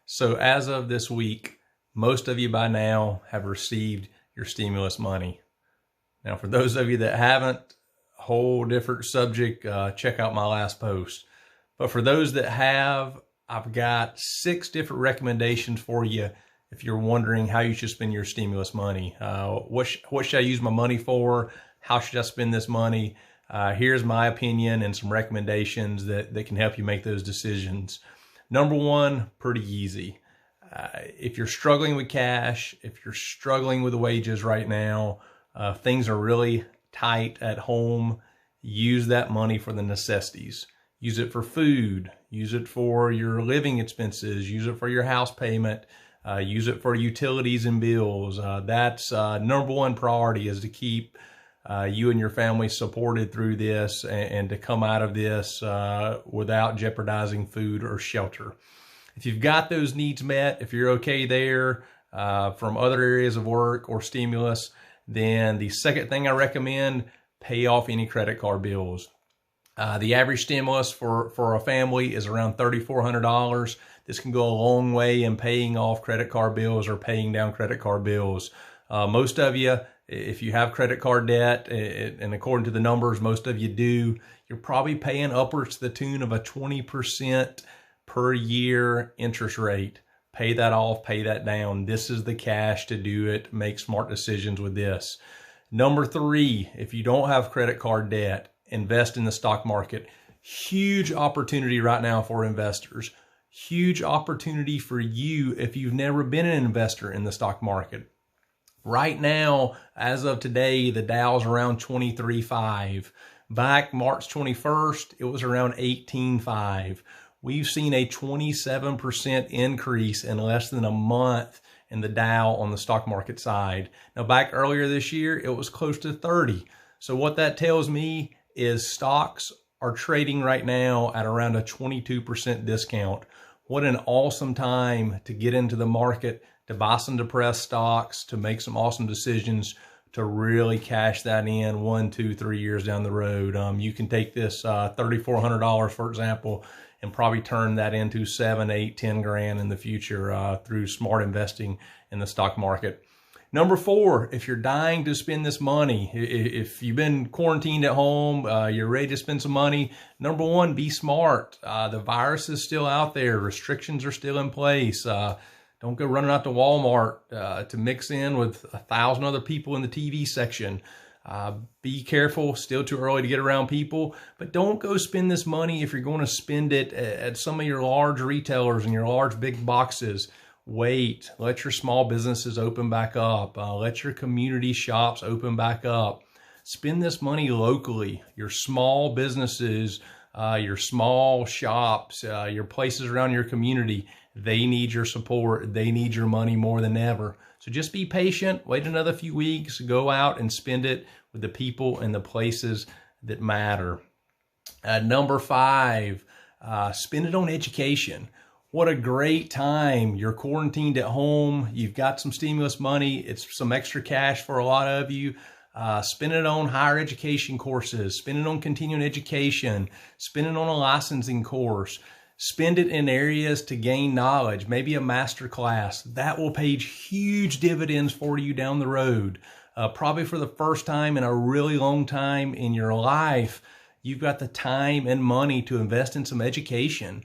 So as of this week, most of you by now have received your stimulus money. Now, for those of you that haven't, whole different subject, check out my last post. But for those that have, I've got 6 different recommendations for you if you're wondering how you should spend your stimulus money. What should I use my money for? How should I spend this money? Here's my opinion and some recommendations that can help you make those decisions. Number 1, pretty easy. If you're struggling with cash, if you're struggling with the wages right now, things are really tight at home, use that money for the necessities. Use it for food, use it for your living expenses, use it for your house payment, use it for utilities and bills. That's number 1 priority, is to keep you and your family supported through this and to come out of this without jeopardizing food or shelter. If you've got those needs met, if you're okay there from other areas of work or stimulus, then the second thing I recommend, pay off any credit card bills. The average stimulus for a family is around $3,400. This can go a long way in paying off credit card bills or paying down credit card bills. Most of you, if you have credit card debt, and according to the numbers, most of you do, you're probably paying upwards to the tune of a 20% per year interest rate. Pay that off, pay that down. This is the cash to do it. Make smart decisions with this. Number 3, if you don't have credit card debt, invest in the stock market. Huge opportunity right now for investors. Huge opportunity for you if you've never been an investor in the stock market. Right now, as of today, the Dow's around 23.5. Back March 21st, it was around 18.5. We've seen a 27% increase in less than a month in the Dow on the stock market side. Now, back earlier this year, it was close to 30. So what that tells me is stocks are trading right now at around a 22% discount. What an awesome time to get into the market, to buy some depressed stocks, to make some awesome decisions, to really cash that in 1, 2, 3 years down the road. You can take this $3,400, for example, and probably turn that into 7, 8, 10 grand in the future through smart investing in the stock market. Number 4, if you're dying to spend this money, if you've been quarantined at home, you're ready to spend some money, number 1, be smart. The virus is still out there. Restrictions are still in place. Don't go running out to Walmart to mix in with 1,000 other people in the TV section. Be careful, still too early to get around people, but don't go spend this money if you're going to spend it at some of your large retailers and your large big boxes. Wait, let your small businesses open back up. Let your community shops open back up. Spend this money locally. Your small businesses, your small shops, your places around your community, they need your support. They need your money more than ever. So just be patient, wait another few weeks, go out and spend it with the people and the places that matter. Number 5, spend it on education. What a great time. You're quarantined at home. You've got some stimulus money. It's some extra cash for a lot of you. Spend it on higher education courses. Spend it on continuing education. Spend it on a licensing course. Spend it in areas to gain knowledge, maybe a master class. That will pay huge dividends for you down the road. Probably for the first time in a really long time in your life, you've got the time and money to invest in some education.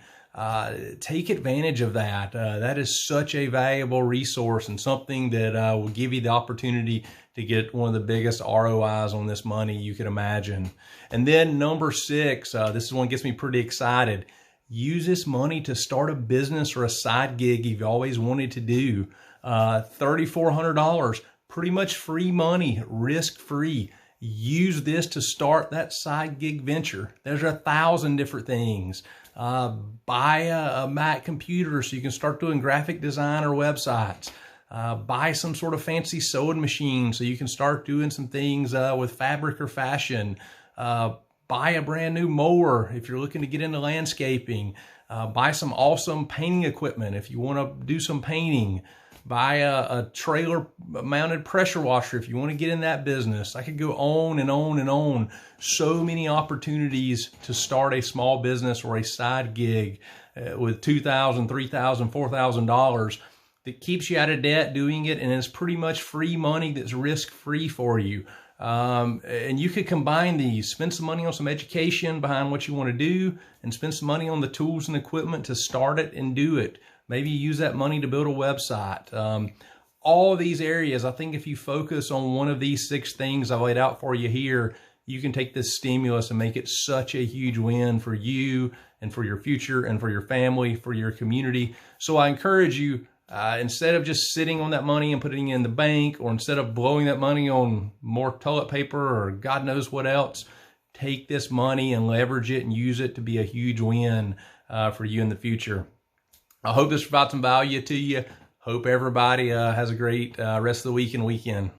Take advantage of that. That is such a valuable resource and something that will give you the opportunity to get one of the biggest ROIs on this money you could imagine. And then number 6, this is one that gets me pretty excited. Use this money to start a business or a side gig you've always wanted to do. $3,400, pretty much free money, risk-free. Use this to start that side gig venture. There's 1,000 different things. Buy a Mac computer so you can start doing graphic design or websites. Buy some sort of fancy sewing machine so you can start doing some things with fabric or fashion. Buy a brand new mower if you're looking to get into landscaping. Buy some awesome painting equipment if you want to do some painting. Buy a trailer mounted pressure washer if you want to get in that business. I could go on and on and on. So many opportunities to start a small business or a side gig with $2,000, $3,000, $4,000 that keeps you out of debt doing it, and it's pretty much free money that's risk-free for you. And you could combine these, spend some money on some education behind what you want to do, and spend some money on the tools and equipment to start it and do it. Maybe use that money to build a website. All of these areas, I think if you focus on one of these 6 things I laid out for you here, you can take this stimulus and make it such a huge win for you and for your future and for your family, for your community. So I encourage you, instead of just sitting on that money and putting it in the bank, or instead of blowing that money on more toilet paper or God knows what else, take this money and leverage it and use it to be a huge win for you in the future. I hope this provides some value to you. Hope everybody has a great rest of the week and weekend.